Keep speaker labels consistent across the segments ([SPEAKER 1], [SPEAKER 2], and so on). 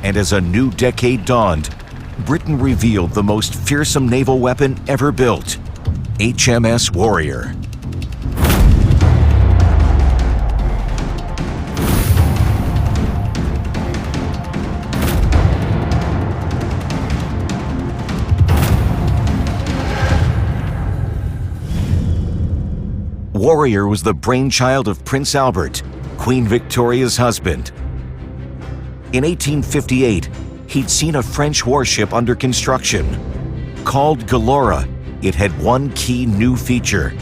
[SPEAKER 1] And as a new decade dawned, Britain revealed the most fearsome naval weapon ever built, HMS Warrior. Warrior was the brainchild of Prince Albert, Queen Victoria's husband. In 1858, he'd seen a French warship under construction. Called Galora, it had one key new feature.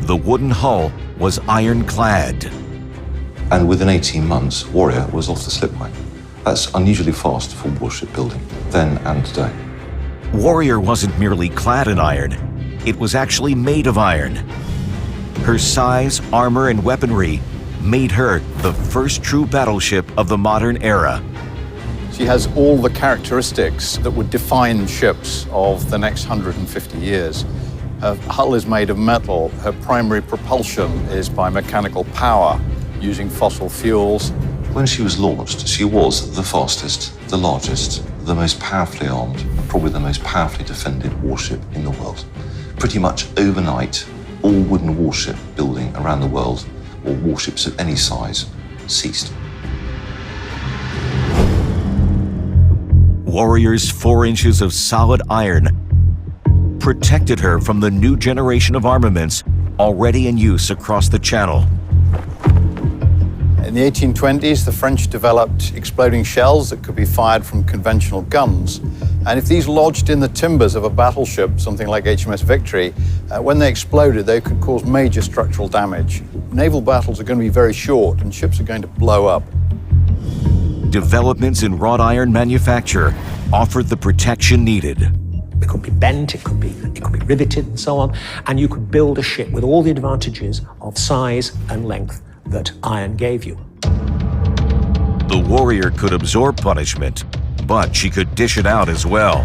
[SPEAKER 1] The wooden hull was ironclad.
[SPEAKER 2] And within 18 months, Warrior was off the slipway. That's unusually fast for warship building, then and today.
[SPEAKER 1] Warrior wasn't merely clad in iron, it was actually made of iron. Her size, armor, and weaponry made her the first true battleship of the modern era.
[SPEAKER 3] She has all the characteristics that would define ships of the next 150 years. Her hull is made of metal. Her primary propulsion is by mechanical power, using fossil fuels.
[SPEAKER 2] When she was launched, she was the fastest, the largest, the most powerfully armed, and probably the most powerfully defended warship in the world. Pretty much overnight, all wooden warship building around the world, or warships of any size, ceased.
[SPEAKER 1] Warrior's 4 inches of solid iron protected her from the new generation of armaments already in use across the Channel.
[SPEAKER 3] In the 1820s, the French developed exploding shells that could be fired from conventional guns. And if these lodged in the timbers of a battleship, something like HMS Victory, when they exploded, they could cause major structural damage. Naval battles are going to be very short, and ships are going to blow up.
[SPEAKER 1] Developments in wrought iron manufacture offered the protection needed.
[SPEAKER 4] It could be bent, it could be riveted, and so on, and you could build a ship with all the advantages of size and length that iron gave you.
[SPEAKER 1] The Warrior could absorb punishment, but she could dish it out as well.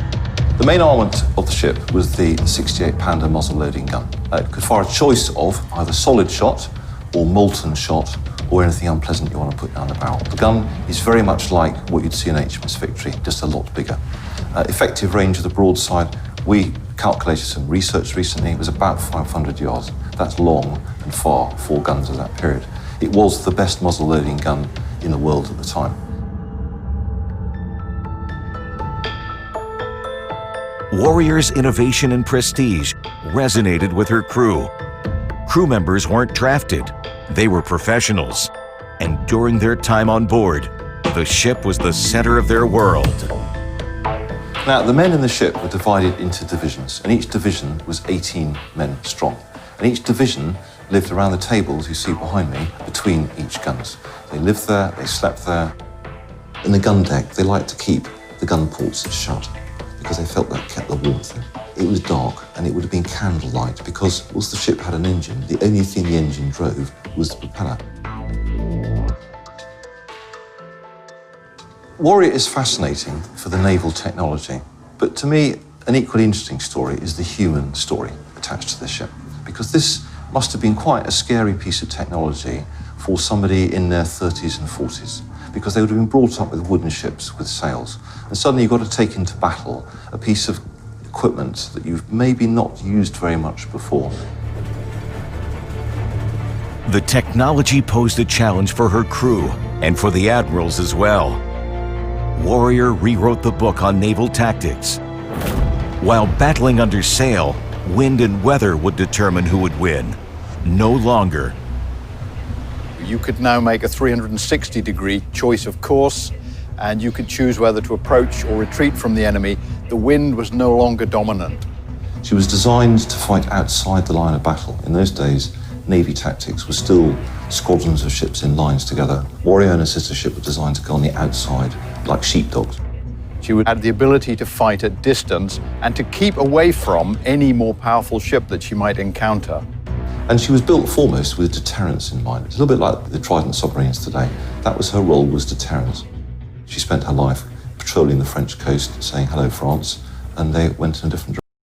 [SPEAKER 2] The main armament of the ship was the 68-pounder muzzle-loading gun. It could fire a choice of either solid shot or molten shot or anything unpleasant you want to put down the barrel. The gun is very much like what you'd see in HMS Victory, just a lot bigger. Effective range of the broadside, we calculated some research recently, was about 500 yards. That's long and far for guns of that period. It was the best muzzle-loading gun in the world at the time.
[SPEAKER 1] Warrior's innovation and prestige resonated with her crew. Crew members weren't drafted, they were professionals. And during their time on board, the ship was the center of their world.
[SPEAKER 2] Now, the men in the ship were divided into divisions, and each division was 18 men strong. And each division lived around the tables you see behind me between each guns. They lived there, they slept there. In the gun deck, they liked to keep the gun ports shut because they felt that kept the warmth in. It was dark and it would have been candlelight because whilst the ship had an engine, the only thing the engine drove was the propeller. Warrior is fascinating for the naval technology, but to me, an equally interesting story is the human story attached to this ship, because this must have been quite a scary piece of technology for somebody in their 30s and 40s, because they would have been brought up with wooden ships with sails, and suddenly you've got to take into battle a piece of equipment that you've maybe not used very much before.
[SPEAKER 1] The technology posed a challenge for her crew and for the admirals as well. Warrior rewrote the book on naval tactics. While battling under sail, wind and weather would determine who would win. No longer.
[SPEAKER 3] You could now make a 360-degree choice of course, and you could choose whether to approach or retreat from the enemy. The wind was no longer dominant.
[SPEAKER 2] She was designed to fight outside the line of battle. In those days, Navy tactics were still squadrons of ships in lines together. Warrior and her sister ship were designed to go on the outside, like sheepdogs.
[SPEAKER 3] She would have the ability to fight at distance and to keep away from any more powerful ship that she might encounter.
[SPEAKER 2] And she was built foremost with deterrence in mind. It's a little bit like the Trident submarines today. That was her role, was deterrence. She spent her life patrolling the French coast, saying hello France, and they went in a different direction.